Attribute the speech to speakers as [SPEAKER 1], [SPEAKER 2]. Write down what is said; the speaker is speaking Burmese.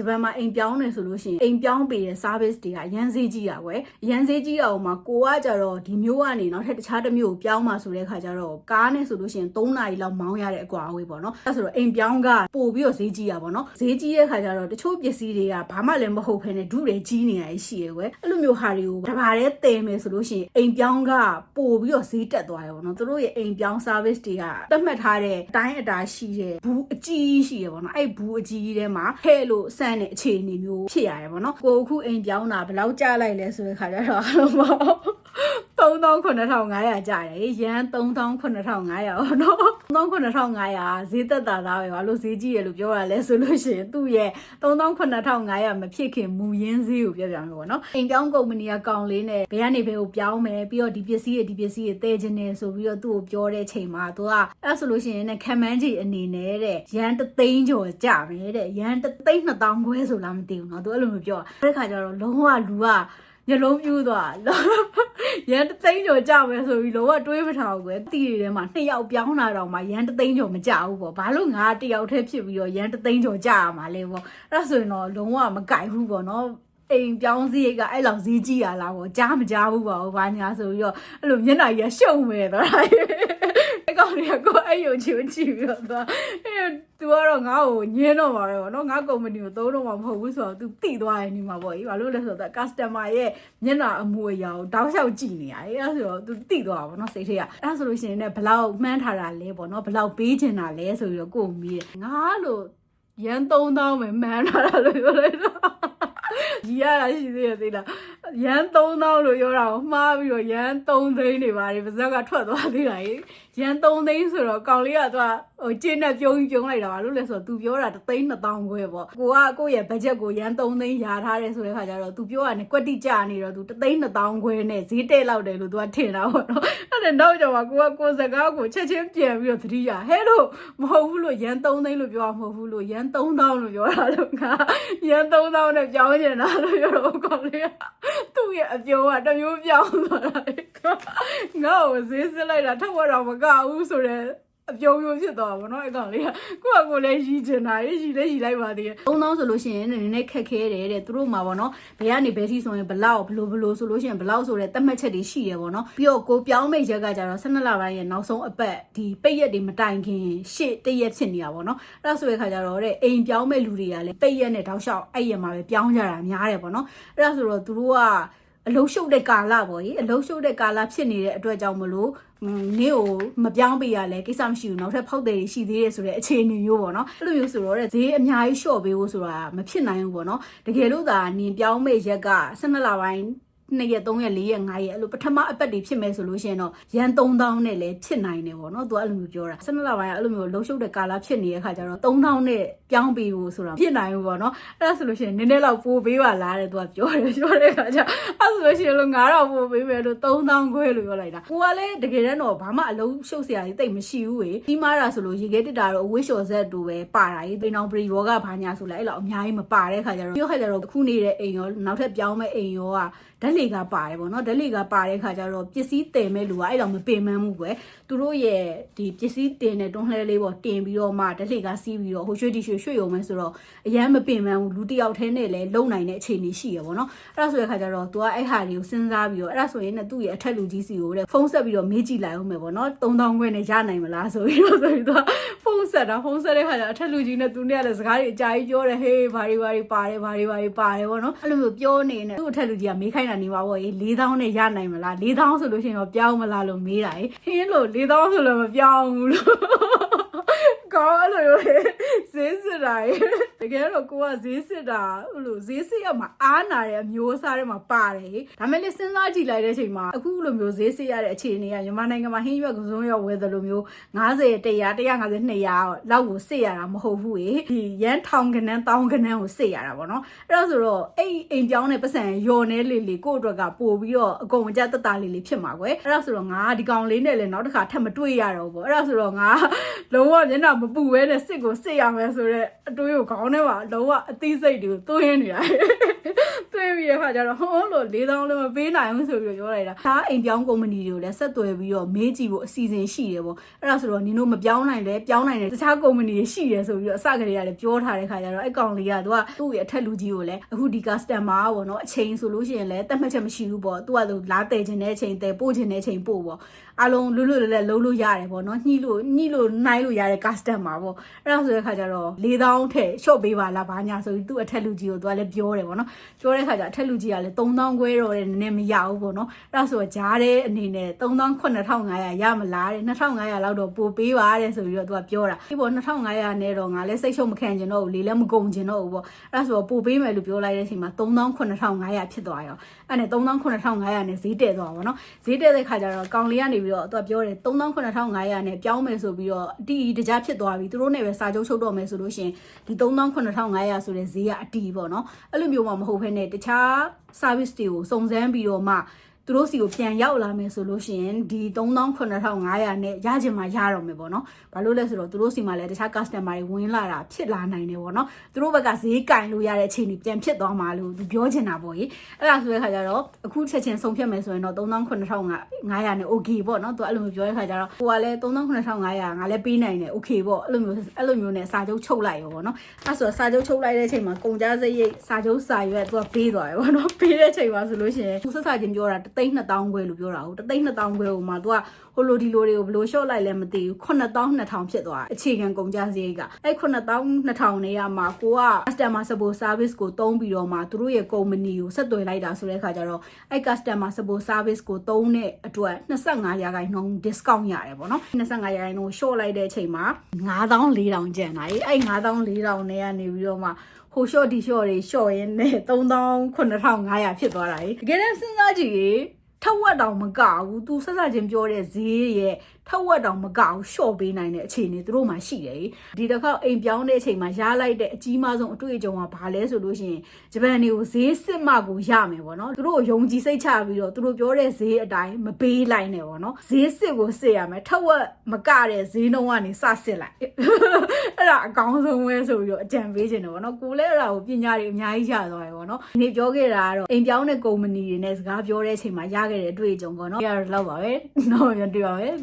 [SPEAKER 1] ဒီဘက်မှာအိမ်ပြောင်းနေဆိုလို့ရှိရင်အိမ်ပြောင်းပေးတဲ့ service တွေကရန်စေးကြီးတာကွယ်ရန်စေးကြီးအောင်မှာကိုကကြတော့ဒီမျိုးကနေနောက်ထပ်တခြားတစ်မျိုးကိုပြောင်းမှာဆိုတဲ့ခါကျတော့ကားနဲ့ဆိုလို့ရှိရင်3နာရီလောက်မောင်းရတဲ့အကွာအဝေးပေါ့နော်အဲ့ဆိုတော့အိမ်ပြောင်းကပို့ပြီးတော့ဈေးကြီးတာပေါ့နော်ဈေးကြီးတဲ့ခါကျတော့တချို့ပစ္စည်းတွေကဘာမှလည်းမဟုတ်ဘဲနဲ့ဒုတွေကြီးနေရရှိရယ်ကွယ်အဲ့လိုမျိုးဟာတွေကိုတဘာတဲ့တည်မယ်ဆိုလို့ရှိရင်အိမ်ပြောင်းကပို့ပြီးတော့ဈေးတက်သွားတယ်ပေါ့နော်သူတို့ရဲ့အိမ်ပြောင်း service တွေကသတ်မှတ်ထားတဲ့အတိုင်းအတာရှိတဲ့ဘူးအကြီးရှိရယ်ပေါ့နော်အဲ့ဘူးအကြီးထဲမှာထဲ့လို့စမ်းတဲ့အခြေအနေမျိုးဖြစ်ရတယ်ပေါ့နော်ကိုအခုအိမ်ပြောင်းတာဘယ်လောက်ကျလိုက်လဲဆိုတဲ့ခါကျတော့အလုံးပေါင်း39,500ကျတယ်ရန်39,500ပေါ့နော်39,500ဈေးသက်သာသားပဲဘာလို့ဈေးကြီးရလို့ပြောရလဲဆိုလို့ရှိရင်သူ့ရဲ့39,500မဖြစ်ခင်မူရင်းဈေးကိုပြောပြမယ်ပေါ့နော်အိမ်ပြောင်းကုမ္ပဏီကကောင်လေးနဲ့ဘယ်ကနေဘယ်ကိုပြောင်းမယ်ပြီးတော့ဒီပစ္စည်းတွေတည်ခြင်းနေဆိုပြီးတော့သူ့ကိုပြောတဲ့ချိန်မှာသူကအဲ့ဆိုလို့ရှိရင်ခံမှန်းကြီးအနေနဲ့တဲ့ရန်3သိန်းကျော်ကျမယ်တဲ့ရန်3သိန်း2,000ခွဲဆိုလားမသိဘူးเนาะသူအဲ့လိုမျိုးပြောတဲ့ခါကျတော့လုံးဝလူကညလုံးပြူးသွားရန်3သိန်းကျော်ကြမယ်ဆိုပြီးလုံးဝတွေးမထားဘူးကွယ်တီတွေထဲမှာ2ယောက်ပြောင်းလာတော့မှရန်3သိန်းကျော်မကြဘူးပေါ့ဘာလို့ငါ1ယောက်တည်းဖြစ်ပြီးတော့ရန်3သိန်းကျော်ကြရမှာလဲပေါ့အဲ့ဒါဆိုရင်တော့လုံးဝမကြိုက်ဘူးပေါ့နော်အိမ်ပြောင်းစရိတ်ကအဲ့လောက်ဈေးကြီးရလားပေါ့ကြားမကြားဘူးပေါ့ဘာညာဆိုပြီးတော့အဲ့လိုမျက်နှာကြီးရှုံမယ်တော့အဲ့ကောင်တွေကကိုအဲ့ရုံချီပြီးတော့သူကတော့ငါ့ကိုညင်းတော့မှာပဲပေါ့နော်ငါကုမ္ပဏီကိုသုံးတော့မှာမဟုတ်ဘူးဆိုတော့ तू တိသွားရင်ဒီမှာပေါ့ကြီးဘာလို့လဲဆိုတော့ customer ရဲ့မျက်နှာအမူအရာကိုတောက်လျှောက်ကြည့်နေရတယ်အဲ့ဆိုတော့ तू တိသွားပါပေါ့နော်စိတ်ထဲကအဲ့ဆိုလို့ရှိရင်လည်းဘလောက်မှန်းထားတာလဲပေါ့နော်ဘလောက်ပေးချင်တာလဲဆိုပြီးတော့ကိုယ်မီးတယ်ငါလို့ရန်3,000ပဲမှန်းထားတာလို့ပြောလိုက်တော့ကြီးရတာရှိသေးတယ်သိလားရန်3,000လို့ပြောတာကိုမှားပြီးတော့ရန်3သိန်းတွေပါတယ်ပါဇက်ကထွက်သွားသေးတာကြီးရန်3သိန်းဆိုတော့ကောင်လေးကသူကဟိုကျင်းနဲ့ပြုံးလိုက်တာပါလို့လဲဆိုတော့ तू ပြောတာ3သိန်း2,000ခွဲပေါ့ကိုယ့်ရဲ့ budget ကိုရန်3သိန်းရာထားတယ်ဆိုတဲ့ခါကျတော့ तू ပြောရတယ်ကွက်တိကြနေတော့ तू 3သိန်း2,000ခွဲနဲ့ဈေးတက်လောက်တယ်လို့ तू ကထင်တာပေါ့နော်အဲ့ဒါနောက်ကျမှကိုစကားကိုချက်ချင်းပြန်ပြီးတော့သတိရဟဲ့လို့မဟုတ်ဘူးလို့ရန်3သိန်းလို့ပြောမှာမဟုတ်ဘူးလို့ရန်3,000လို့ပြောတာလို့ငါရန်3,000နဲ့ပြောင်းနေတာလို့ပြောတော့ကောင်လေးကသူ့ရဲ့အပြုံးကတစ်မျိုးပြောင်းသွားတာငါ့ကိုဈေးစစ်လိုက်တာထပ်ဝတော့မကဘူးဆိုတော့အပြုံးမျိုးဖြစ်သွားပါတော့အဲ့ကောင်လေးကကိုလည်းရီချင်တာရီလိုက်ပါသေးတယ်3,000ဆိုလို့ရှိရင်နည်းနည်းခက်ခဲတယ်တဲ့သူတို့မှာပေါ့နော်ဘယ်ကနေဘယ်ထိဆိုရင်ဘလောက်ဘလို့ဆိုလို့ရှိရင်ဘလောက်ဆိုတဲ့သတ်မှတ်ချက်တွေရှိရပေါ့နော်ပြီးတော့ကိုပြောင်းမိတ်ရက်ကကြတော့12လပိုင်းရဲ့နောက်ဆုံးအပတ်ဒီပိတ်ရက်တွေမတိုင်ခင်ရှေ့တရက်ဖြစ်နေတာပေါ့နော်အဲ့ဒါဆိုတဲ့ခါကျတော့တဲ့အိမ်ပြောင်းမဲ့လူတွေကလည်းပိတ်ရက်နဲ့တောက်လျှောက်အဲ့ရက်မှာပဲပြောင်းကြတာများတယ်ပေါ့နော်အဲ့ဒါဆိုတော့သူတို့ကအလုံးရှုပ်တဲ့ကာလပေါ့ကြီးအလုံးရှုပ်တဲ့ကာလဖြစ်နေတဲ့အတွက်ကြောင့်မလို့နေ့ကိုမပြောင်းပေးရလဲကိစ္စမရှိဘူးနောက်ထပ်ဖောက်တယ်ရှိသေးတယ်ဆိုတဲ့အခြေအနေမျိုးပေါ့နော်အဲ့လိုမျိုးဆိုတော့ဈေးအများကြီးလျှော့ပေးဖို့ဆိုတာမဖြစ်နိုင်ဘူးပေါ့နော်တကယ်လို့သာနင်ပြောင်းမဲ့ရက်က12လပိုင်း2ရက်3ရက်4ရက်5ရက်အဲ့လိုပထမအပတ်တွေဖြစ်မယ်ဆိုလို့ရှိရင်တော့ရန်3,000နဲ့လည်းဖြစ်နိုင်တယ်ပေါ့နော်သူကအဲ့လိုမျိုးပြောတာ12လပိုင်းကအဲ့လိုမျိုးလှုပ်ရှုပ်တဲ့ကာလဖြစ်နေတဲ့ခါကျတော့3,000နဲ့ပြောင်းပေးဖို့ဆိုတာဖြစ်နိုင်ဘူးပေါ့နော်အဲ့ဒါဆိုလို့ရှိရင်နည်းနည်းလောက်ပို့ပေးပါလားတဲ့သူကပြောတဲ့ခါကျအဲ့ဆိုလို့ရှိရင်လို့9,000ပို့ပေးမယ်လို့3,000ခွဲလို့ပြောလိုက်တာကိုကလည်းတကယ်တမ်းတော့ဘာမှအလုံးရှုပ်စရာကြီးတိတ်မရှိဘူးဝေပြီးမှတာဆိုလို့ရေခဲတစ်တာတော့အဝိရှော်ဆက်တူပဲပါတာကြီးပိန်အောင်ပရီယောဂဘာညာဆိုလဲအဲ့လောက်အများကြီးမပါတဲ့ခါကျတော့ပြောခါကျတော့ခုနေတဲ့အိမ်ရောနောက်ထပ်ပြောင်းမဲ့အိမ်ရောကဓာတ်လေကပါတယ်ပေါ့နော်ဓာတ်လေကပါတဲ့ခါကျတော့ပစ္စည်းတည်မဲ့လူကအဲ့လောက်မပင်ပန်းဘူးကွယ်သူတို့ရဲ့ဒီပစ္စည်းတင်တဲ့တွန်းလှဲလေးပေါ့တင်ပြီးတော့မှဓာတ်လေကစီးပြီးတော့ဟိုရွှေတီရွှေရုံမဲ့ဆိုတော့အရန်မပင်ပန်းဘူးလူတစ်ယောက်တည်းနဲ့လည်းလုံနိုင်တဲ့အခြေအနေရှိရပေါ့နော်အဲ့ဒါဆိုတဲ့ခါကျတော့သူကအဲ့ဟာတွေကိုစဉ်းစားပြီးတော့အဲ့ဒါဆိုရင်လည်းသူ့ရဲ့အထက်လူကြီးစီကိုတဲ့ဖုန်းဆက်ပြီးတော့မေးကြည့်လိုက်အောင်မယ်ပေါ့နော်3,000ခွဲနဲ့ရနိုင်မလားဆိုပြီးတော့သူကဖုန်းဆက်တဲ့ခါကျအထက်လူကြီးနဲ့သူနဲ့လည်းစကားတွေအကြာကြီးပြောတယ်ဟေးဘာတွေပါတယ်ပါတယ်ပေါ့နော်အဲ့လိုမျိုးပြောနေနေသူ့အထက်လူကြီးကမေးခိုင်းတာနေပါပေါ့4,000နဲ့ရနိုင်မလား4,000ဆိုလို့ရှိရင်တော့ပြောင်းမလားလို့မေးတာဟင်းလို့4,000ဆိုလို့မပြောင်းဘူးလို့ကောင်းအဲ့လိုဈေးစစ်တာတကယ်တော့ကိုကဈေးစစ်တာအဲ့လိုဈေးစစ်ရမှာအားနာတဲ့အမျိုးအစားတွေမှာပါတယ်ဒါမဲ့လည်းစဉ်းစားကြည့်လိုက်တဲ့အချိန်မှာအခုလိုမျိုးဈေးစစ်ရတဲ့အခြေအနေကမြန်မာနိုင်ငံမှာဟင်းရွက်ကစုံရွက်ဝယ်သလိုမျိုး90 100 150 200လောက်ကိုစစ်ရတာမဟုတ်ဘူးဒီရန်ထောင်ကနန်းတောင်းကနန်းကိုစစ်ရတာပေါ့နော်အဲ့ဒါဆိုတော့အဲ့အိမ်ပြောင်းတဲ့ပတ်စံယော်နေလေကို့အတွက်ကပို့ပြီးတော့အကုန်ကြတက်တာလေးဖြစ်မှာကွယ်အဲ့ဒါဆိုတော့ငါဒီကောင်လေးနဲ့လည်းနောက်တစ်ခါထပ်မတွေ့ရတော့ဘူးပေါ့အဲ့ဒါဆိုတော့ငါလုံးဝမျက်နှာမပူဘဲနဲ့စစ်ကိုစစ်ရမယ်ဆိုတော့အတွေးကိုခေါင်းထဲမှာလုံးဝအသိစိတ်တွေကိုသွင်းနေရတယ် တွေ့ပြီးတဲ့ခါကျတော့ဟောလို့4000လည်းမပေးနိုင်ဘူးဆိုပြီးတော့ပြောလိုက်တာဒါအိမ်ပြောင်းကုမ္ပဏီတွေကိုလည်းဆက်သွယ်ပြီးတော့မေးကြည့်ဖို့အစီအစဉ်ရှိတယ်ပေါ့အဲ့ဒါဆိုတော့နင်တို့မပြောင်းနိုင်လဲပြောင်းနိုင်တယ်တခြားကုမ္ပဏီတွေရှိတယ်ဆိုပြီးတော့အစကတည်းကလည်းပြောထားတဲ့ခါကျတော့အဲ့ကောင်လေးကသူကသူ့ရဲ့အထက်လူကြီးကိုလည်းအခုဒီ customer ပေါ့နော်အချိန်ဆိုလို့ရှိရင်လည်းတတ်မှတ်ချက်မရှိဘူးပေါ့သူကလာတည်ခြင်းတဲ့အချိန်တည်ပို့ခြင်းတဲ့အချိန်ပို့ပေါ့အလုံးလွတ်လွတ်လပ်လပ်လုံးလို့ရတယ်ပေါ့နော်ညှိလို့နိုင်လို့ရတဲ့ customer ပေါ့အဲ့ဒါဆိုတဲ့ခါကျတော့4000ထည့်ရှော့ပေးပါလားဘာညာဆိုပြီးသူ့အထက်လူကြီးကိုသူကလည်းပြောတယ်ပေါ့နော်ပြောတဲ့ခါကျအထက်လူကြီးကလည်း3000ခွဲတော့တဲ့နည်းနည်းမရဘူးပေါ့နော်အဲ့ဒါဆိုတော့ဂျားတဲ့အနေနဲ့39500ရမလားတဲ့2500လောက်တော့ပို့ပေးပါတဲ့ဆိုပြီးတော့သူကပြောတာဒီပေါ်2500နဲ့တော့ငါလည်းစိတ်ရှုပ်မခံကျင်တော့ဘူးလေလည်းမကုန်ကျင်တော့ဘူးပေါ့အဲ့ဒါဆိုတော့ပို့ပေးမယ်လို့ပြောလိုက်တဲ့အချိန်မှာ39500ဖြစ်သွားရောအဲ့နဲ့39500နဲ့ဈေးတက်သွားပါတော့ဈေးတက်တဲ့ခါကျတော့ကောင်လေးကနေပြီးတော့သူကပြောတယ်39500နဲ့ပြောင်းမယ်ဆိုပြီးတော့အတီတကြားဖြစ်သွားပြီသူတို့နဲ့ပဲစာချုပ်ချုပ်တော့မယ်ဆိုလို့ရှိရင်ဒီ39500ဆိုတဲ့ဈေးကအတီပေါ့နော်အဲ့လိုမျိုးမှမဟုတ်ဘဲနဲ့တခြား service တွေကိုစုံစမ်းပြီးတော့မှသူတို့စီကိုပြန်ရောက်လာမယ်ဆိုလို့ရှိရင်ဒီ39500နဲ့ရချင်မှရတော့မယ်ပေါ့နော်ဘာလို့လဲဆိုတော့သူတို့စီမှာလည်းတခြား customer တွေဝင်လာတာဖြစ်လာနိုင်တယ်ပေါ့နော်သူတို့ဘက်ကဈေးကင်လို့ရတဲ့အခြေအနေပြန်ဖြစ်သွားမှာလို့သူပြောချင်တာပေါ့ကြီးအဲ့ဒါဆိုတဲ့ခါကျတော့အခုချက်ချင်းဆုံးဖြတ်မယ်ဆိုရင်တော့39500နဲ့ okay ပေါ့နော်သူအဲ့လိုမျိုးပြောတဲ့ခါကျတော့ဟိုကလည်း39500ငါလည်းပေးနိုင်တယ် okay ပေါ့အဲ့လိုမျိုးနဲ့စာချုပ်ချုပ်လိုက်ရောပေါ့နော်အဲ့ဆိုစာချုပ်ချုပ်လိုက်တဲ့အချိန်မှာကုန်ကြစရိတ်စာချုပ်စာရွက်သူကပေးသွားတယ်ပေါ့နော်ပေးတဲ့အချိန်မှာဆိုလို့ရှိရင်သူဆက်စာချင်းပြောတာ32000ခွဲလို့ပြောတာဟုတ်32000ခွဲဟိုမှာသူကဟိုလိုဒီလိုတွေကိုဘယ်လိုလျှော့လိုက်လဲမသိဘူး9200ဖြစ်သွားအခြေခံကုန်ကြစရိတ်ကအဲ့9200နဲ့ရမှာကိုက customer support service ကိုတုံးပြီးတော့မှသူတို့ရဲ့ကုမ္ပဏီကိုဆက်သွယ်လိုက်တာဆိုတဲ့အခါကျတော့အဲ့ customer support service ကိုတုံးတဲ့အတွက်25% discount ရတယ်ပေါ့နော်25% ရှော့လိုက်တဲ့အချိန်မှာ9400ကျန်တာအဲ့9400နဲ့ကနေပြီးတော့မှဟို short ဒီ short တွေ short ရင်းနဲ့39500ဖြစ်သွားတာလေတကယ်တမ်းစဉ်းစားကြည့်ရေထက်ဝက်တောင်မကဘူးသူဆက်ဆက်ချင်းပြောတဲ့ဈေးရဲ့ထက်ဝက်တောင်မကဘူးရှော့ပေးနိုင်တဲ့အခြေအနေသူတို့မှရှိတယ်ဒီတစ်ခေါက်အိမ်ပြောင်းတဲ့အချိန်မှာရလိုက်တဲ့အကြီးမားဆုံးအတွေ့အကြုံကဘာလဲဆိုလို့ရှိရင်ဂျပန်တွေကိုဈေးစစ်မှကိုရမယ်ပေါ့နော်သူတို့ယုံကြည်စိတ်ချပြီးတော့သူတို့ပြောတဲ့ဈေးအတိုင်းမပေးလိုက်နဲ့ပေါ့နော်ဈေးစစ်ကိုစစ်ရမယ်ထက်ဝက်မကတဲ့ဈေးနှုန်းကနေစစစ်လိုက်အဲ့ဒါအကောင်းဆုံးပဲဆိုပြီးတော့အကြံပေးခြင်းတယ်ပေါ့နော်ကိုလည်းအဲ့ဒါကိုပညာတွေအများကြီးရသွားတယ်ပေါ့နော်ဒီနေ့ပြောခဲ့တာကတော့အိမ်ပြောင်းတဲ့ကုမ္ပဏီတွေနဲ့စကားပြောတဲ့အချိန်မှာရခဲ့တဲ့အတွေ့အကြုံပေါ့နော်ရတော့လောက်ပါပဲတော့ပြန်တွေ့ပါမယ်